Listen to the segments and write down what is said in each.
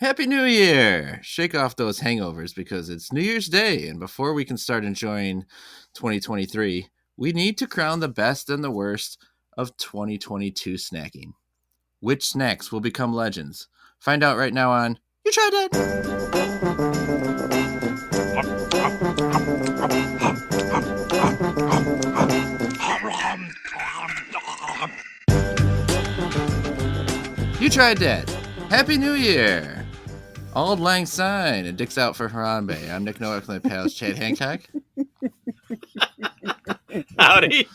Happy New Year! Shake off those hangovers because it's New Year's Day, and before we can start enjoying 2023, we need to crown the best and the worst of 2022 snacking. Which snacks will become legends? Find out right now on You Tried Dat! You Tried Dat! Happy New Year! Auld Lang Syne and Dick's out for Harambe. I'm Nick Nowak, my pals Chad Hancock. Howdy.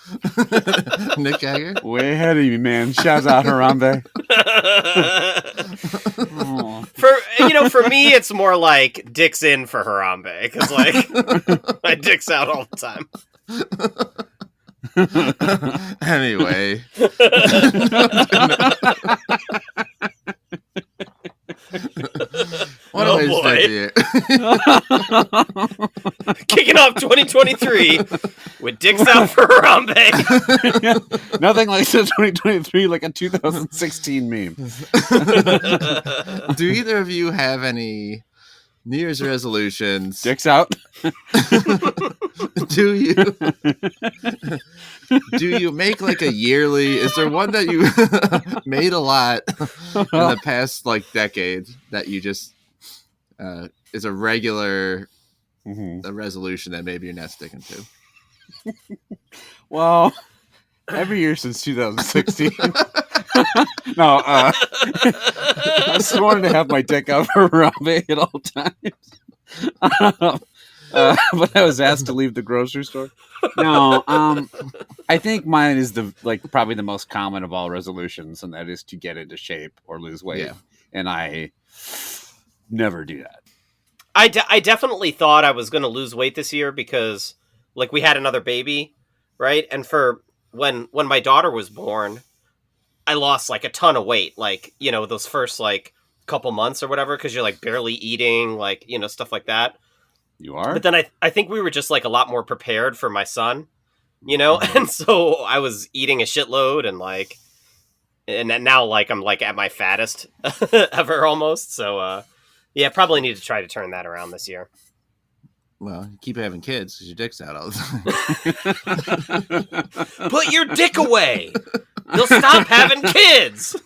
Nick Geiger. Way ahead of you, man. Shouts out Harambe. For me, it's more like Dick's in for Harambe because my dick's out all the time. Anyway. What a way to start the year. Kicking off 2023 with Dick's out for Harambe. Nothing like 2023 like a 2016 meme. Do either of you have any New Year's resolutions? Dick's out. Do you make like a yearly? Is there one that you made a lot in the past decade that you just is a regular a resolution that maybe you're not sticking to? Well, every year since 2016. No, I just wanted to have my dick out for Harambe at all times. But I was asked to leave the grocery store. No, I think mine is probably the most common of all resolutions, and that is to get into shape or lose weight. Yeah. And I never do that. I definitely thought I was going to lose weight this year because we had another baby, right? And for when my daughter was born, I lost a ton of weight, those first couple months or whatever, because you're barely eating, stuff like that. You are? But then I think we were just a lot more prepared for my son, and so I was eating a shitload and now I'm at my fattest ever almost. So yeah, probably need to try to turn that around this year. Well, you keep having kids because your dick's out all the time. Put your dick away. You'll stop having kids.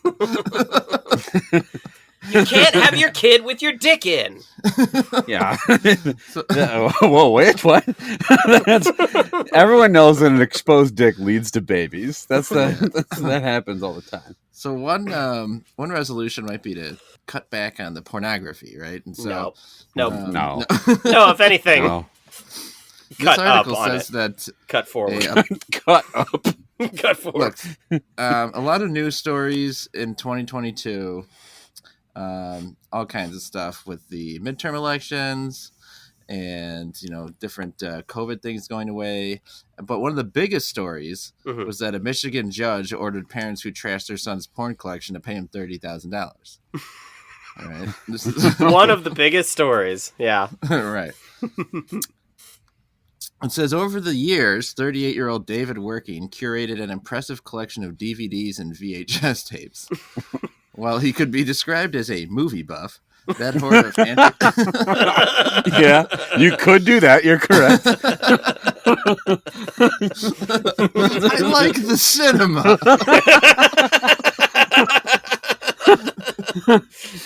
You can't have your kid with your dick in. Yeah. Whoa, wait, what? Everyone knows that an exposed dick leads to babies. That happens all the time. So one resolution might be to cut back on the pornography, right? And so no. If anything, no. This article says that cut forward, cut up, cut forward. Look, a lot of news stories in 2022. All kinds of stuff with the midterm elections and, different COVID things going away. But one of the biggest stories was that a Michigan judge ordered parents who trashed their son's porn collection to pay him $30,000. All right. This is one of the biggest stories. Yeah. Right. It says, over the years, 38-year-old David Working curated an impressive collection of DVDs and VHS tapes. While he could be described as a movie buff, that horde of yeah, you could do that. You're correct. I like the cinema.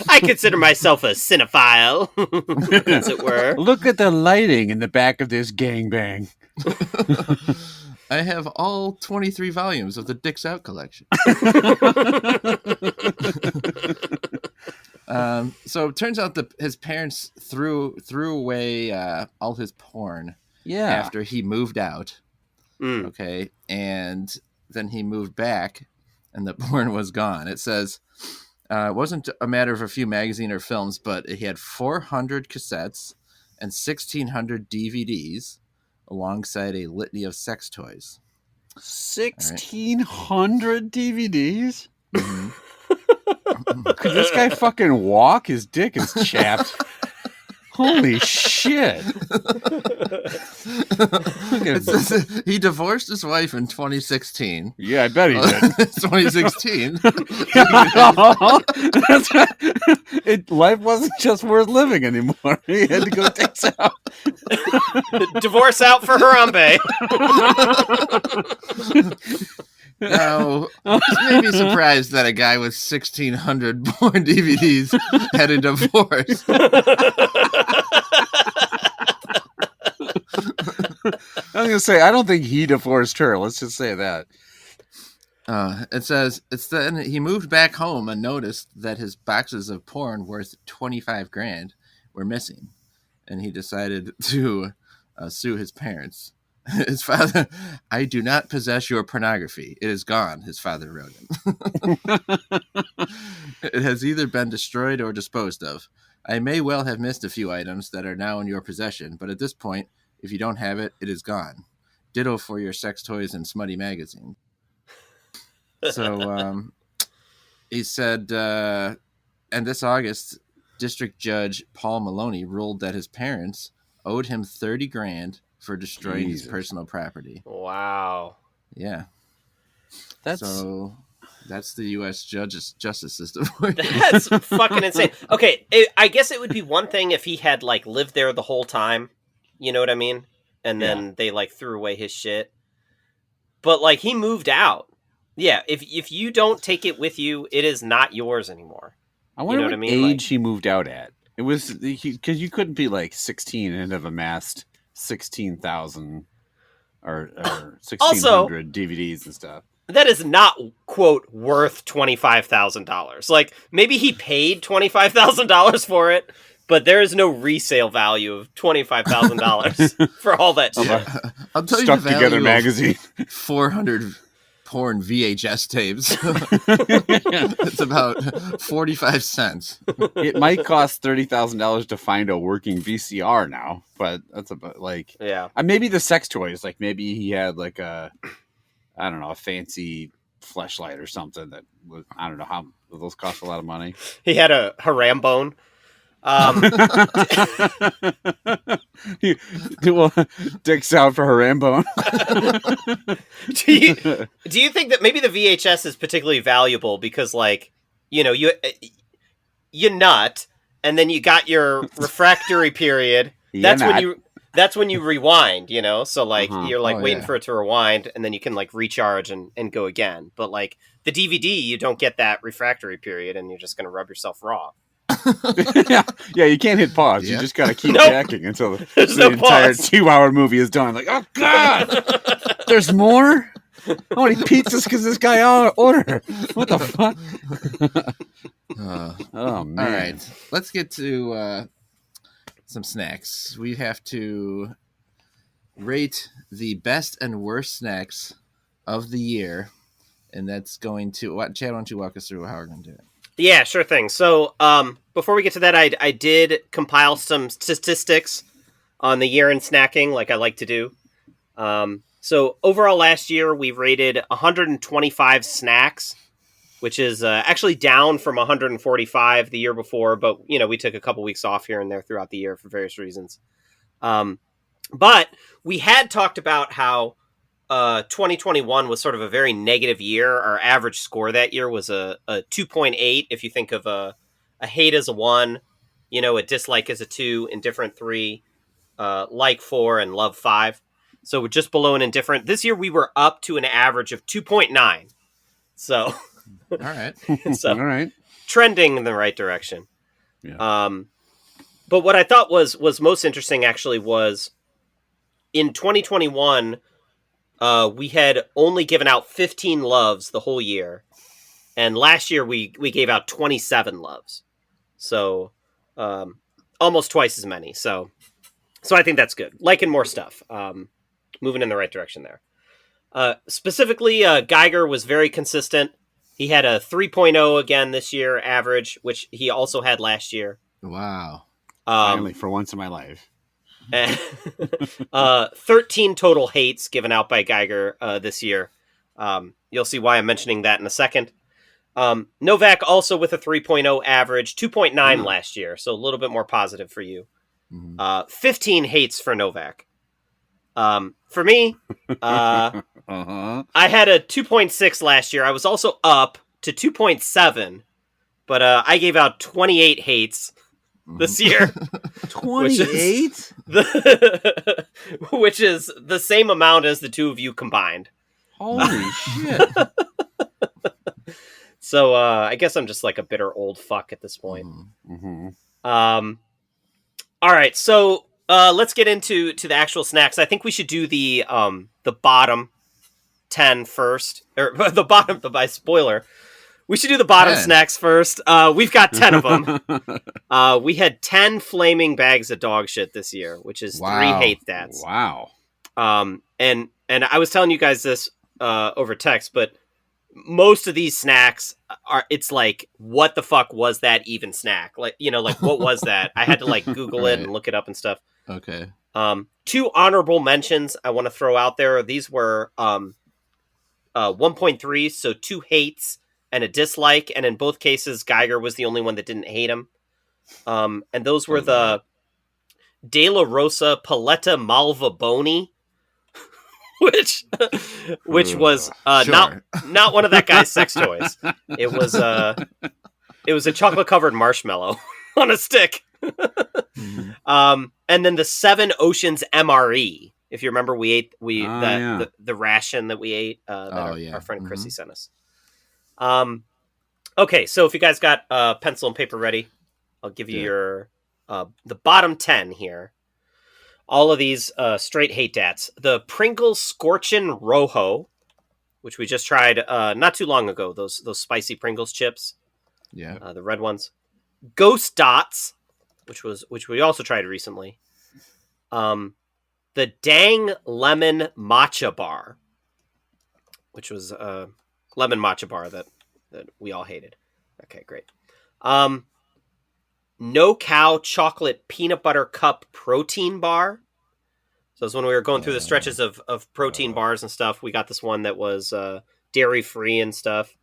I consider myself a cinephile, as it were. Look at the lighting in the back of this gangbang. I have all 23 volumes of the Dick's Out collection. So it turns out that his parents threw away all his porn after he moved out. Okay. And then he moved back and the porn was gone. It says it wasn't a matter of a few magazine or films, but he had 400 cassettes and 1,600 DVDs. Alongside a litany of sex toys. 1,600 DVDs? Mm-hmm. Could this guy fucking walk? His dick is chapped. Holy shit! It says he divorced his wife in 2016. Yeah, I bet he did. 2016. Life wasn't just worth living anymore. He had to go dicks out. Divorce out for Harambe. Now, you may be surprised that a guy with 1,600 porn DVDs had a divorce. I was gonna say, I don't think he divorced her. Let's just say that. It says then he moved back home and noticed that his boxes of porn worth $25,000 were missing, and he decided to sue his parents. His father, I do not possess your pornography. It is gone, his father wrote him. It has either been destroyed or disposed of. I may well have missed a few items that are now in your possession, but at this point, if you don't have it, it is gone. Ditto for your sex toys and smutty magazine. So he said, and this August, District Judge Paul Maloney ruled that his parents owed him $30,000 for destroying his personal property. Wow. Yeah. That's the U.S. justice system. That's fucking insane. Okay, I guess it would be one thing if he had like lived there the whole time. You know what I mean? And then they like threw away his shit. But like he moved out. Yeah, if you don't take it with you, it is not yours anymore. I wonder what age he moved out at. It was because you couldn't be like 16 and have amassed 16,000 or 1,600 DVDs and stuff. That is not, quote, worth $25,000. Like, maybe he paid $25,000 for it, but there is no resale value of $25,000 for all that shit. I'll tell you Stuck the value together magazine. 400 porn VHS tapes. It's about 45 cents. It might cost $30,000 to find a working VCR now, but that's about like maybe the sex toys. Like maybe he had like a fancy fleshlight or something that was, I don't know how those cost a lot of money. He had a Harambone. Dicks out for Harambone. Do you think that maybe the VHS is particularly valuable because, like, you know, you nut and then you got your refractory period. That's when you rewind, you know? So, like, you're, like, waiting for it to rewind, and then you can, like, recharge and go again. But, like, the DVD, you don't get that refractory period, and you're just going to rub yourself raw. Yeah, you can't hit pause. You just got to keep jacking until the entire 2-hour movie is done. Like, oh, God! There's more? I want to eat pizzas because this guy order. What the fuck? Oh, man. All right. Let's get to... some snacks. We have to rate the best and worst snacks of the year, and that's going to Chad. Why don't you walk us through how we're going to do it? Yeah, sure thing. So before we get to that, I did compile some statistics on the year in snacking, like I like to do. So overall, last year we rated 125 snacks, which is actually down from 145 the year before, but, you know, we took a couple weeks off here and there throughout the year for various reasons. But we had talked about how 2021 was sort of a very negative year. Our average score that year was a 2.8, if you think of a hate as a 1, you know, a dislike as a 2, indifferent 3, like 4, and love 5. So we're just below an indifferent. This year we were up to an average of 2.9. So... All right. So, all right. Trending in the right direction. Yeah. But what I thought was most interesting actually was in 2021, we had only given out 15 loves the whole year. And last year we gave out 27 loves. So almost twice as many. So I think that's good. Liking more stuff. Moving in the right direction there. Specifically, Geiger was very consistent. He had a 3.0 again this year, average, which he also had last year. Wow. Finally, for once in my life. 13 total hates given out by Geiger this year. You'll see why I'm mentioning that in a second. Novak also with a 3.0 average, 2.9 last year, so a little bit more positive for you. Mm-hmm. 15 hates for Novak. For me, I had a 2.6 last year. I was also up to 2.7, but I gave out 28 hates this year. 28? Which is the same amount as the two of you combined. Holy shit. So I guess I'm just like a bitter old fuck at this point. Mm-hmm. All right, so let's get into the actual snacks. I think we should do the bottom 10 first, or the bottom. By spoiler, we should do the bottom 10. snacks first. We've got 10 of them. We had 10 flaming bags of dog shit this year, which is 3 hate dats. Wow. And I was telling you guys this over text, but most of these snacks it's like, what the fuck was that even snack? Like, like what was that? I had to like Google it and look it up and stuff. Okay. 2 honorable mentions I want to throw out there. These were 1.3, so 2 hates and a dislike, and in both cases Geiger was the only one that didn't hate him. And those were the De La Rosa Paletta Malva Boni, which was sure. not one of that guy's sex toys. It was a chocolate covered marshmallow on a stick. And then the 7 Oceans MRE. If you remember, we ate the ration that we ate that our friend Chrissy sent us. Okay, so if you guys got pencil and paper ready, I'll give you your the bottom 10 here. All of these straight hate dats. The Pringles Scorchin' Rojo, which we just tried not too long ago. Those spicy Pringles chips. Yeah. The red ones. Ghost Dots, which we also tried recently. The Dang Lemon Matcha Bar, which was a lemon matcha bar that we all hated. Okay, great. No Cow Chocolate Peanut Butter Cup Protein Bar. So it's when we were going through the stretches of protein bars and stuff, we got this one that was dairy-free and stuff.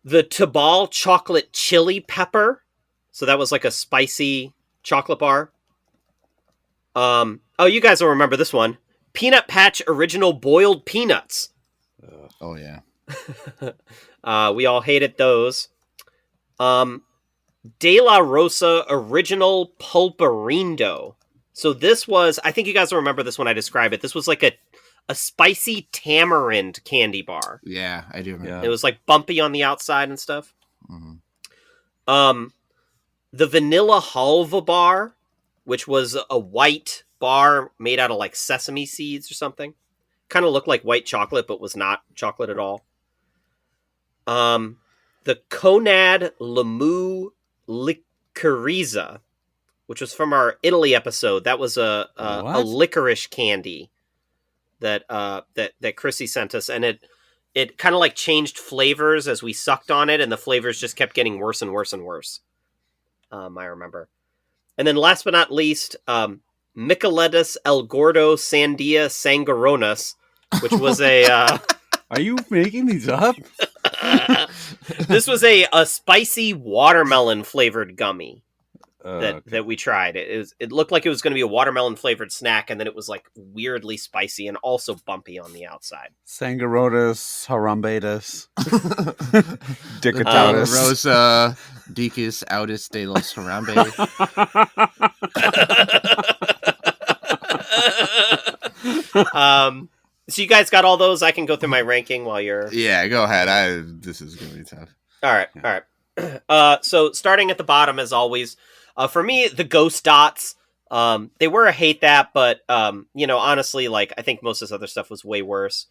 The Tabal Chocolate Chili Pepper. So that was like a spicy chocolate bar. You guys will remember this one. Peanut Patch Original Boiled Peanuts. Oh, yeah. We all hated those. De La Rosa Original Pulparindo. So this was, I think you guys will remember this when I describe it. This was like a spicy tamarind candy bar. Yeah, I do remember. It was like bumpy on the outside and stuff. Mm-hmm. The Vanilla Halva Bar, which was a white bar made out of like sesame seeds or something. Kind of looked like white chocolate, but was not chocolate at all. The Conad Lamu Licoriza, which was from our Italy episode. That was a licorice candy that Chrissy sent us, and it kind of like changed flavors as we sucked on it, and the flavors just kept getting worse and worse and worse. I remember. And then last but not least, Micheletus El Gordo Sandia Sangaronas, which was a... Are you making these up? This was a spicy watermelon flavored gummy that we tried. It looked like it was going to be a watermelon flavored snack, and then it was like weirdly spicy and also bumpy on the outside. Sangarotus, Harambetus, Dicatatus. Rosa, Dicus, Autis, De los Harambe. So you guys got all those? I can go through my ranking while you're... Yeah, go ahead. This is going to be tough. All right. So starting at the bottom, as always, for me, the Ghost Dots, they were a hate that, but, honestly, like, I think most of this other stuff was way worse.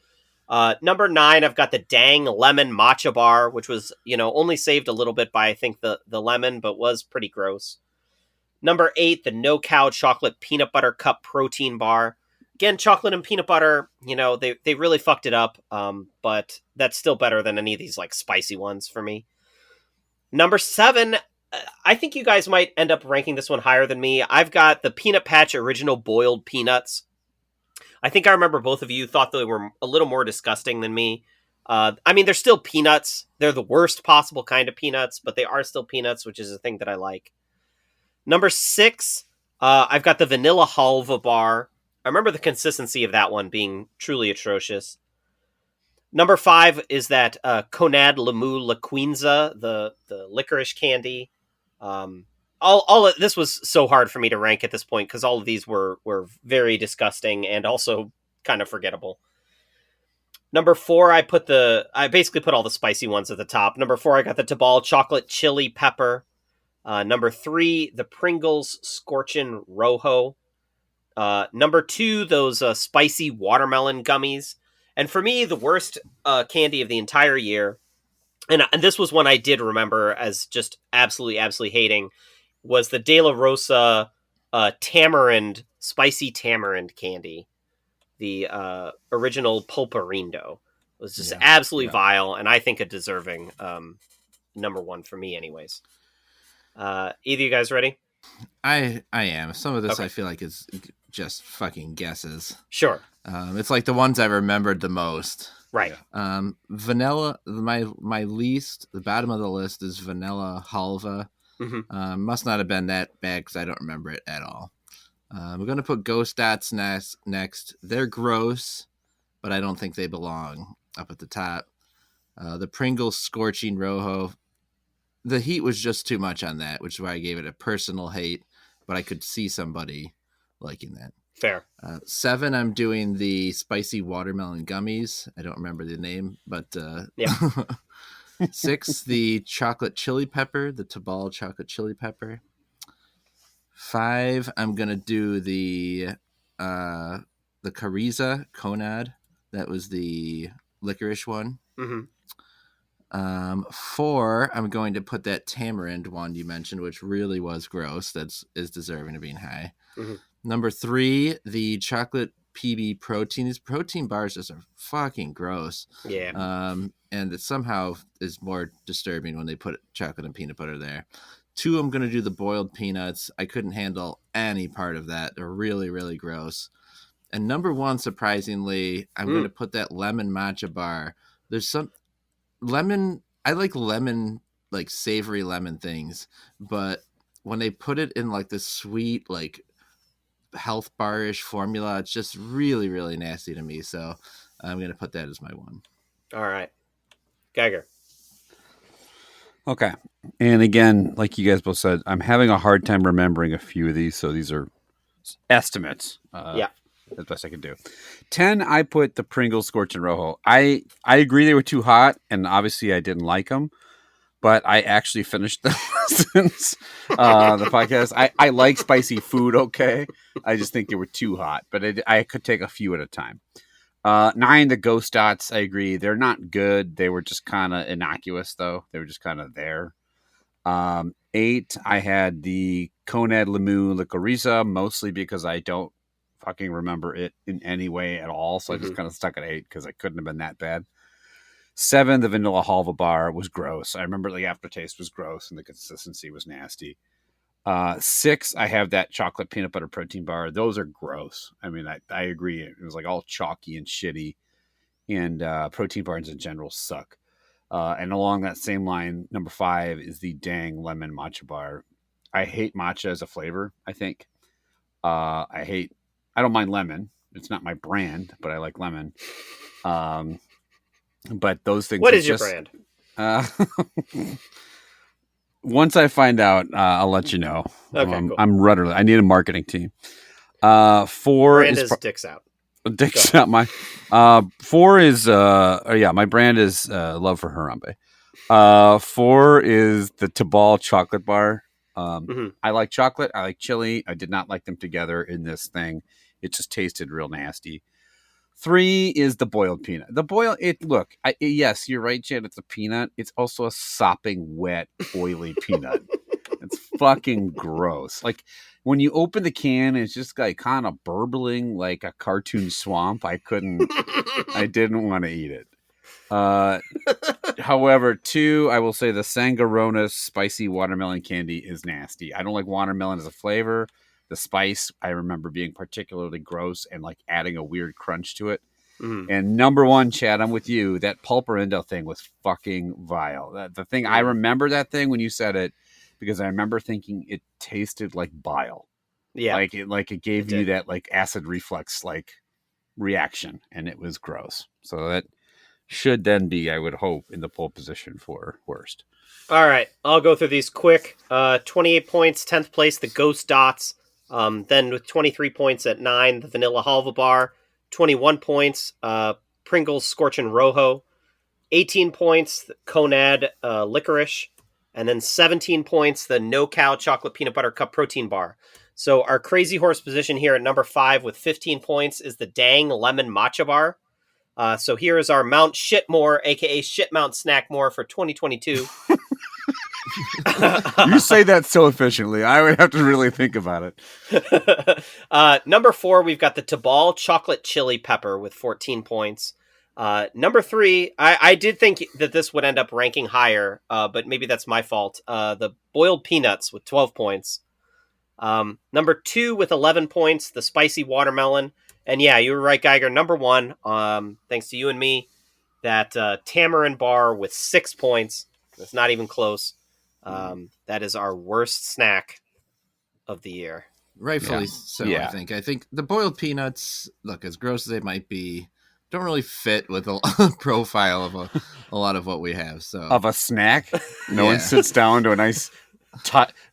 Number 9, I've got the Dang Lemon Matcha Bar, which was, only saved a little bit by, I think, the lemon, but was pretty gross. Number 8, the No Cow Chocolate Peanut Butter Cup Protein Bar. Again, chocolate and peanut butter, they really fucked it up, but that's still better than any of these, like, spicy ones for me. Number 7, I think you guys might end up ranking this one higher than me. I've got the Peanut Patch Original Boiled Peanuts. I think I remember both of you thought they were a little more disgusting than me. They're still peanuts. They're the worst possible kind of peanuts, but they are still peanuts, which is a thing that I like. Number 6, I've got the vanilla halva bar. I remember the consistency of that one being truly atrocious. Number 5 is that Conad Lamu La Quinza, the licorice candy. All this was so hard for me to rank at this point because all of these were very disgusting and also kind of forgettable. Number 4, I basically put all the spicy ones at the top. Number 4, I got the Tabal chocolate chili pepper. Number 3, the Pringles Scorchin' Rojo. Number 2, those spicy watermelon gummies. And for me, the worst candy of the entire year, and this was one I did remember as just absolutely hating, was the De La Rosa spicy tamarind candy. The original Pulparindo. It was just absolutely vile, and I think a deserving number 1 for me anyways. Either you guys ready? I am. Some of this okay. I feel like is just fucking guesses. Sure. It's like the ones I remembered the most. Right. Vanilla, my least, the bottom of the list is vanilla halva. Mm-hmm. Must not have been that bad because I don't remember it at all. We're going to put Ghost Dots next. They're gross, but I don't think they belong up at the top. The Pringles Scorching Rojo. The heat was just too much on that, which is why I gave it a personal hate, but I could see somebody liking that. Fair. 7, I'm doing the spicy watermelon gummies. I don't remember the name, but yeah. 6, the chocolate chili pepper, the Tabal chocolate chili pepper. 5, I'm gonna do the Cariza Conad. That was the licorice one. Mm-hmm. 4, I'm going to put that tamarind one you mentioned, which really was gross. Is deserving of being high. Mm-hmm. Number 3, the chocolate PB protein. These protein bars just are fucking gross. Yeah. And it somehow is more disturbing when they put chocolate and peanut butter there. 2, I'm going to do the boiled peanuts. I couldn't handle any part of that. They're really, really gross. And number 1, surprisingly, I'm going to put that lemon matcha bar. There's some lemon. I like lemon, like savory lemon things. But when they put it in like this sweet, like health bar-ish formula, it's just really, really nasty to me. So I'm going to put that as my 1. All right. Geiger. Okay. And again, like you guys both said, I'm having a hard time remembering a few of these. So these are estimates. Yeah. As best I can do. 10, I put the Pringles Scorchin' Rojo. I agree they were too hot, and obviously I didn't like them, but I actually finished them since the podcast. I like spicy food, okay? I just think they were too hot, but I could take a few at a time. 9, the Ghost Dots, I agree. They're not good. They were just kind of innocuous, though. They were just kind of there. 8, I had the Conad Lamu Licoriza, mostly because I don't fucking remember it in any way at all. So I just kind of stuck at 8 because I couldn't have been that bad. 7, the vanilla halva bar was gross. I remember the aftertaste was gross and the consistency was nasty. 6, I have that chocolate peanut butter protein bar. Those are gross. I mean, I agree. It was like all chalky and shitty, and protein bars in general suck. And along that same line, number 5 is the dang lemon matcha bar. I hate matcha as a flavor, I think. I don't mind lemon. It's not my brand, but I like lemon. But those things. What is your brand? Once I find out, I'll let you know. Okay, cool. I'm rudderless. I need a marketing team. 4 brand is Dick's Out. Dick's Out. My 4 is my brand is Love for Harambe. 4 is the Tabal chocolate bar. I like chocolate. I like chili. I did not like them together in this thing. It just tasted real nasty. 3 is the boiled peanut. Yes, you're right, Jen. It's a peanut. It's also a sopping, wet, oily peanut. It's fucking gross. Like when you open the can, it's just like kind of burbling like a cartoon swamp. I didn't want to eat it. However, 2, I will say the Sangarona's spicy watermelon candy is nasty. I don't like watermelon as a flavor. The spice, I remember being particularly gross and like adding a weird crunch to it. And number 1, Chad, I'm with you. That Pulparindo thing was fucking vile. The thing, I remember that thing when you said it because I remember thinking it tasted like bile. Yeah. It gave you that like acid reflux like reaction, and it was gross. So that should then be, I would hope, in the pole position for worst. All right, I'll go through these quick. 28 points, 10th place, the Ghost Dots. Then with 23 points at 9, the Vanilla Halva Bar. 21 points, Pringles Scorchin' Rojo. 18 points, the Conad Licorice. And then 17 points, the No Cow Chocolate Peanut Butter Cup Protein Bar. So our crazy horse position here at number 5 with 15 points is the Dang Lemon Matcha Bar. So here is our Mount Shitmore, aka Shit Mount Snackmore for 2022. You say that so efficiently. I would have to really think about it. Number 4, we've got the Tabal Chocolate Chili Pepper with 14 points. Number 3, I did think that this would end up ranking higher, but maybe that's my fault. The Boiled Peanuts with 12 points. Number 2 with 11 points, the Spicy Watermelon. And yeah, you were right, Geiger. Number 1, thanks to you and me, that Tamarind Bar with 6 points. It's not even close. That is our worst snack of the year. Rightfully so, yeah. I think the boiled peanuts, look, as gross as they might be, don't really fit with a profile of a lot of what we have. So of a snack, no one sits down to a nice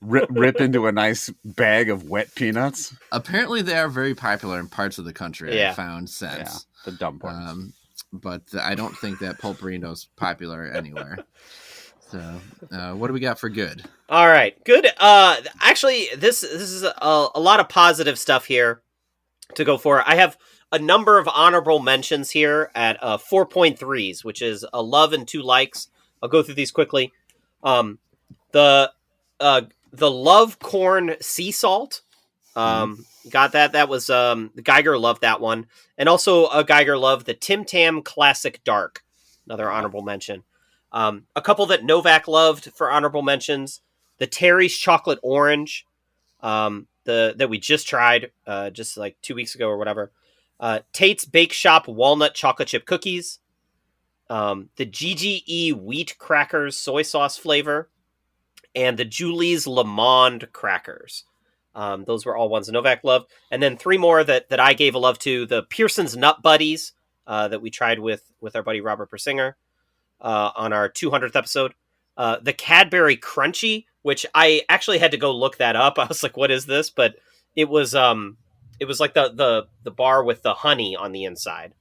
rip into a nice bag of wet peanuts. Apparently, they are very popular in parts of the country. I found since the dumb parts. But I don't think that Pulperino's popular anywhere. So, what do we got for good? All right, good. Actually, this is a lot of positive stuff here to go for. I have a number of honorable mentions here at 4.3s, which is a love and 2 likes. I'll go through these quickly. The Love Corn Sea Salt. Got that. That was Geiger loved that one, and also Geiger loved the Tim Tam Classic Dark. Another honorable mention. A couple that Novak loved for honorable mentions: the Terry's Chocolate Orange, that we just tried just like 2 weeks ago or whatever. Tate's Bake Shop Walnut Chocolate Chip Cookies, the GGE Wheat Crackers Soy Sauce flavor, and the Julie's Le Monde Crackers. Those were all ones Novak loved. And then 3 more that I gave a love to: the Pearson's Nut Buddies that we tried with our buddy Robert Persinger on our 200th episode. The Cadbury Crunchy, which I actually had to go look that up. I was like, what is this? But it was like the bar with the honey on the inside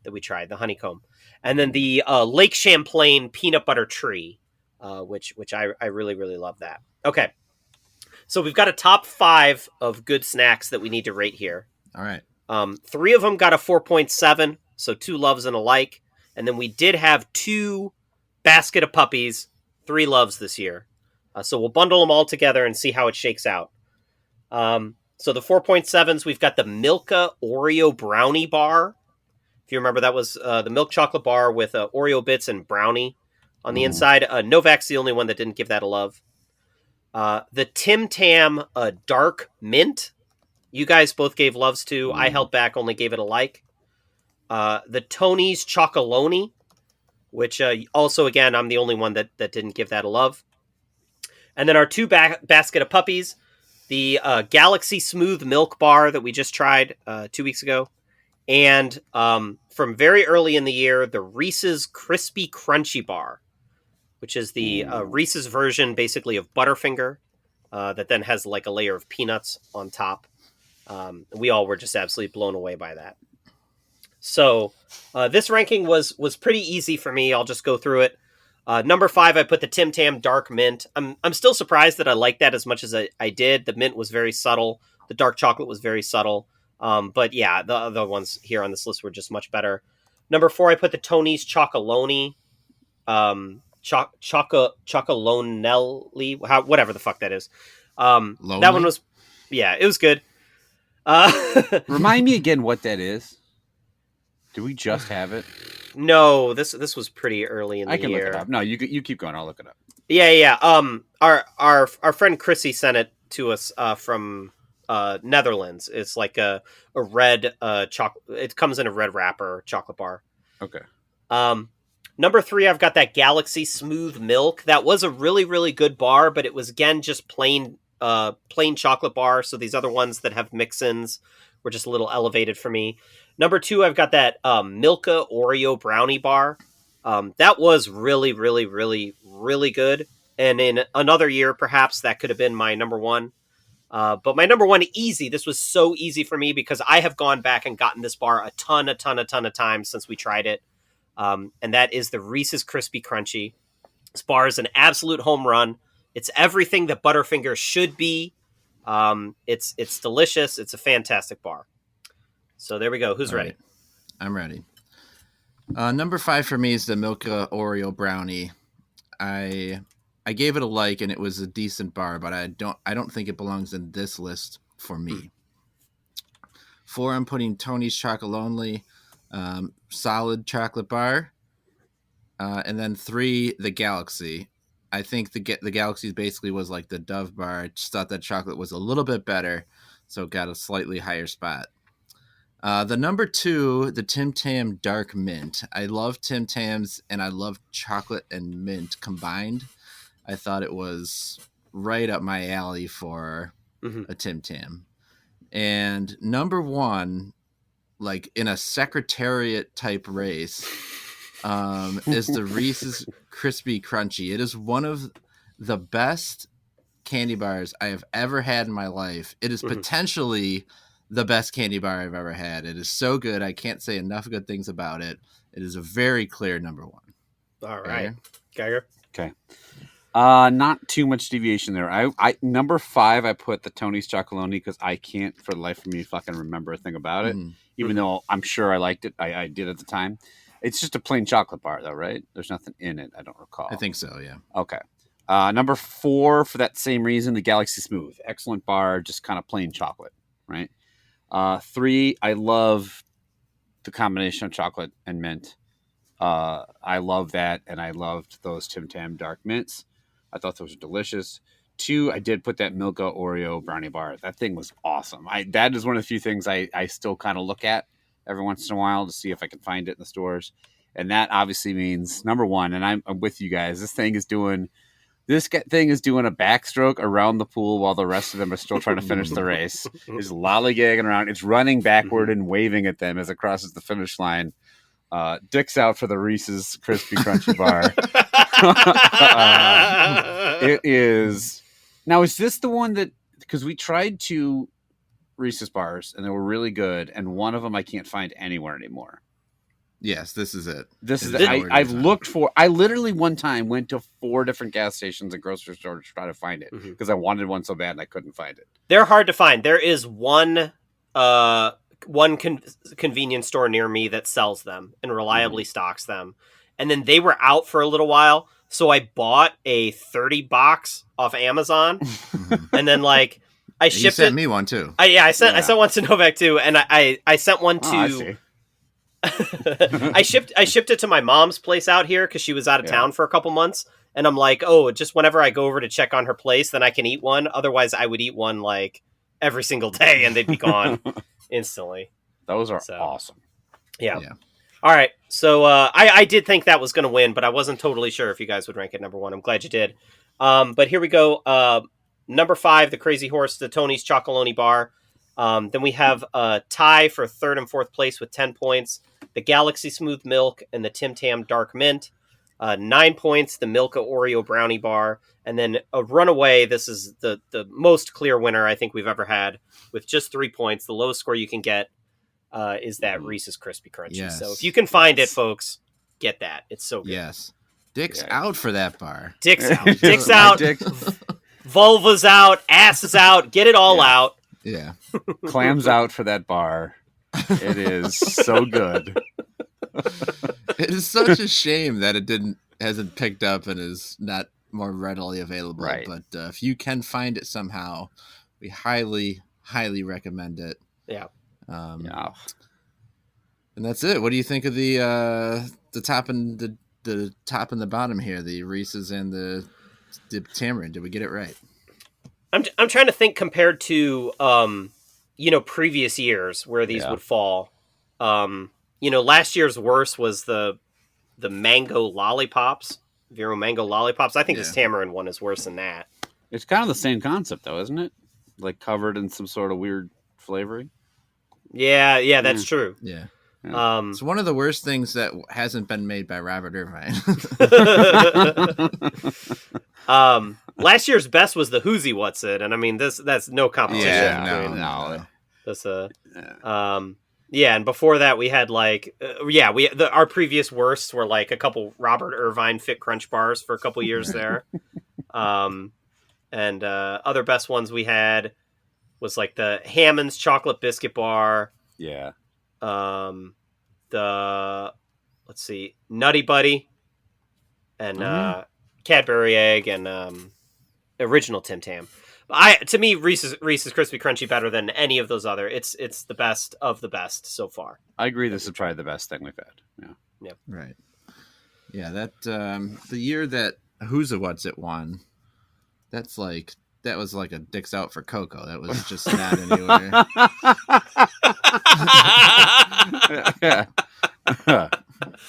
that we tried, the honeycomb. And then the Lake Champlain Peanut Butter Tree, which I really, really love that. Okay. So we've got a top 5 of good snacks that we need to rate here. All right. 3 of them got a 4.7, so 2 loves and a like. And then we did have 2 basket of puppies, 3 loves this year. So we'll bundle them all together and see how it shakes out. So the 4.7s, we've got the Milka Oreo Brownie Bar. If you remember, that was the milk chocolate bar with Oreo bits and brownie on the inside. Novak's the only one that didn't give that a love. The Tim Tam Dark Mint, you guys both gave loves to. I held back, only gave it a like. The Tony's Chocolonely, which also, again, I'm the only one that didn't give that a love. And then our 2 basket of puppies, the Galaxy Smooth Milk Bar that we just tried 2 weeks ago. And from very early in the year, the Reese's Crispy Crunchy Bar, which is the Reese's version, basically, of Butterfinger, that then has like a layer of peanuts on top. We all were just absolutely blown away by that. So this ranking was pretty easy for me. I'll just go through it. Number 5, I put the Tim Tam Dark Mint. I'm still surprised that I liked that as much as I did. The mint was very subtle. The dark chocolate was very subtle. But yeah, the other ones here on this list were just much better. Number 4, I put the Tony's Chocolonely. Chocolonely, whatever the fuck that is. That one was, it was good. Remind me again what that is. Do we just have it? No, this was pretty early in the year. I can look it up. No, you keep going. I'll look it up. Yeah. Our friend Chrissy sent it to us from Netherlands. It's like a red chocolate. It comes in a red wrapper chocolate bar. Okay. Number 3, I've got that Galaxy Smooth Milk. That was a really, really good bar, but it was, again, just plain plain chocolate bar. So these other ones that have mix-ins were just a little elevated for me. Number 2, I've got that Milka Oreo brownie bar. That was really, really, really, really good. And in another year, perhaps that could have been my number 1. But my number 1, easy. This was so easy for me because I have gone back and gotten this bar a ton of times since we tried it. And that is the Reese's Crispy Crunchy. This bar is an absolute home run. It's everything that Butterfinger should be. It's delicious. It's a fantastic bar. So there we go. Who's ready? Right. I'm ready. Number 5 for me is the Milka Oreo brownie. I gave it a like, and it was a decent bar, but I don't think it belongs in this list for me. 4, I'm putting Tony's Chocolonely, solid chocolate bar, and then 3, the Galaxy. I think the Galaxy basically was like the Dove bar. I just thought that chocolate was a little bit better, so it got a slightly higher spot. The number 2, the Tim Tam Dark Mint. I love Tim Tams, and I love chocolate and mint combined. I thought it was right up my alley for a Tim Tam. And number 1, like in a secretariat type race, is the Reese's Crispy Crunchy. It is one of the best candy bars I have ever had in my life. It is potentially the best candy bar I've ever had. It is so good. I can't say enough good things about it. It is a very clear number 1. All right. Geiger? Okay. Not too much deviation there. I number 5, I put the Tony's Chocolonely because I can't for the life of me fucking remember a thing about it. Even though I'm sure I liked it. I did at the time. It's just a plain chocolate bar though, right? There's nothing in it. I don't recall. I think so, yeah. Okay. Number 4, for that same reason, the Galaxy Smooth. Excellent bar, just kind of plain chocolate, right? 3, I love the combination of chocolate and mint. I love that, and I loved those Tim Tam Dark Mints. I thought those were delicious. 2, I did put that Milka Oreo brownie bar. That thing was awesome. That is one of the few things I still kind of look at every once in a while to see if I can find it in the stores. And that obviously means number 1, and I'm with you guys. This thing is doing a backstroke around the pool while the rest of them are still trying to finish the race. It's lollygagging around. It's running backward and waving at them as it crosses the finish line. Dick's out for the Reese's Crispy Crunchy bar. It is. Now, is this the one that, because we tried 2 Reese's bars and they were really good, and one of them I can't find anywhere anymore. Yes, this is it. I've looked for. I literally one time went to 4 different gas stations and grocery stores to try to find it because I wanted one so bad and I couldn't find it. They're hard to find. There is one convenience store near me that sells them and reliably stocks them. And then they were out for a little while, so I bought a 30 box off Amazon, and then like I shipped. You sent me one too. I sent one to Novak too, and I sent one to. I shipped it to my mom's place out here because she was out of town for a couple months, and I'm like, oh, just whenever I go over to check on her place, then I can eat one. Otherwise, I would eat one like every single day, and they'd be gone instantly. Those are awesome. Yeah. All right. So I did think that was going to win, but I wasn't totally sure if you guys would rank it number 1. I'm glad you did. But here we go. Number 5, the Crazy Horse, the Tony's Chocolonely bar. Then we have a tie for 3rd and 4th place with 10 points. The Galaxy Smooth Milk and the Tim Tam Dark Mint. 9 points, the Milka Oreo Brownie Bar. And then a runaway, this is the most clear winner I think we've ever had, with just 3 points. The lowest score you can get is that Reese's Crispy Crunchy. Yes. So if you can find it, folks, get that. It's so good. Yes. Dick's out for that bar. Dick's out. Dick's out. Vulva's out. Ass is out. Get it all out. Yeah. Clams out for that bar. It is so good. It is such a shame that it hasn't picked up and is not more readily available. Right. But if you can find it somehow, we highly, highly recommend it. Yeah. And that's it. What do you think of the top and the top and the bottom here, the Reese's and the Tamarind? Did we get it right? I'm trying to think compared to previous years where these would fall. Last year's worst was the mango lollipops, Vero mango lollipops. I think this Tamarind one is worse than that. It's kind of the same concept, though, isn't it? Like covered in some sort of weird flavoring. Yeah, that's true. Yeah. It's one of the worst things that hasn't been made by Robert Irvine. Last year's best was the Who's He What's It, and I mean that's no competition. Yeah, no. And before that we had like our previous worsts were like a couple Robert Irvine Fit Crunch bars for a couple years there. And other best ones we had was like the Hammond's chocolate biscuit bar. Yeah. The Nutty Buddy and Cadbury Egg and original Tim Tam. To me, Reese's Crispy Crunchy better than any of those other. It's the best of the best so far. I agree. This is probably the best thing we've had. Yeah. Right. Yeah. That the year that Who's It What's It won. That was like a dicks out for Cocoa. That was just not anywhere.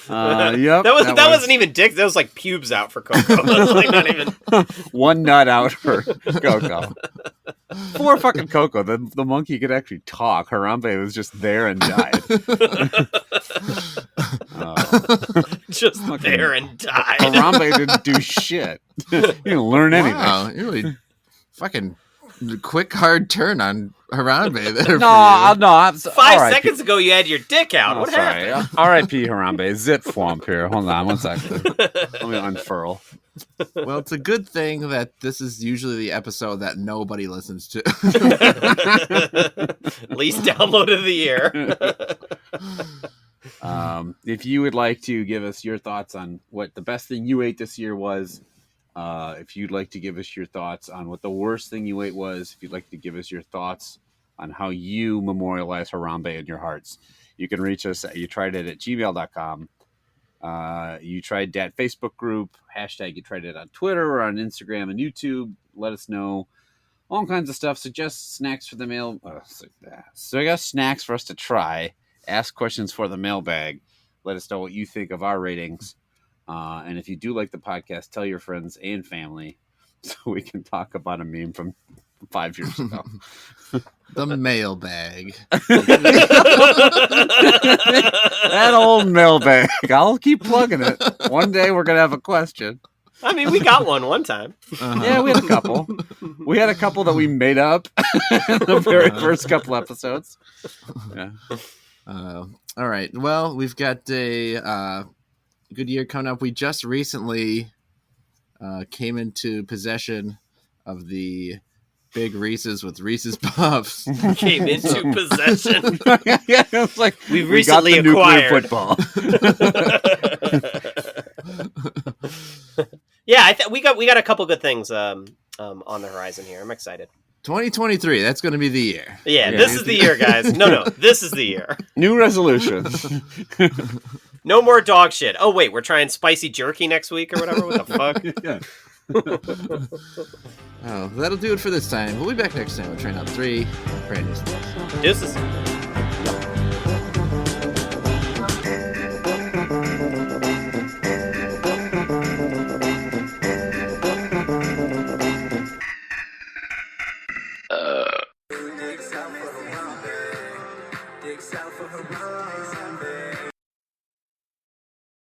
Yep. That wasn't even dicks. That was like pubes out for Cocoa. That was like not even one nut out for Cocoa. Poor fucking Cocoa. The monkey could actually talk. Harambe was just there and died. Just there and died. Harambe didn't do shit. He didn't learn anything. Wow, you really fucking quick hard turn on Harambe there. No. 5 seconds ago you had your dick out. What happened? R.I.P. Harambe. Zip swamp here. Hold on 1 second. Let me unfurl. Well, it's a good thing that this is usually the episode that nobody listens to. Least download of the year. If you would like to give us your thoughts on what the best thing you ate this year was, if you'd like to give us your thoughts on what the worst thing you ate was, if you'd like to give us your thoughts on how you memorialize Harambe in your hearts, you can reach us at youtrydat@gmail.com. You Tried Dat Facebook group, hashtag You Tried It on Twitter or on Instagram and YouTube. Let us know all kinds of stuff. Suggest snacks for the mail. Suggest snacks for us to try. Ask questions for the mailbag. Let us know what you think of our ratings. And if you do like the podcast, tell your friends and family so we can talk about a meme from 5 years ago. The mailbag. That old mailbag. I'll keep plugging it. One day we're going to have a question. I mean, we got one time. Uh-huh. Yeah, we had a couple. We had a couple that we made up in the very first couple episodes. Yeah. All right. Well, we've got a good year coming up. We just recently came into possession of the big Reese's with Reese's Puffs. Came into possession. Yeah, it's like we recently acquired football. Yeah, we got a couple good things on the horizon here. I'm excited. 2023, that's going to be the year. Yeah, this is the year, guys. No, this is the year. New resolutions. No more dog shit. Oh, wait, we're trying spicy jerky next week or whatever? What the fuck? Yeah. Oh, that'll do it for this time. We'll be back next time with Train Out 3. Brand new stuff. Deuces.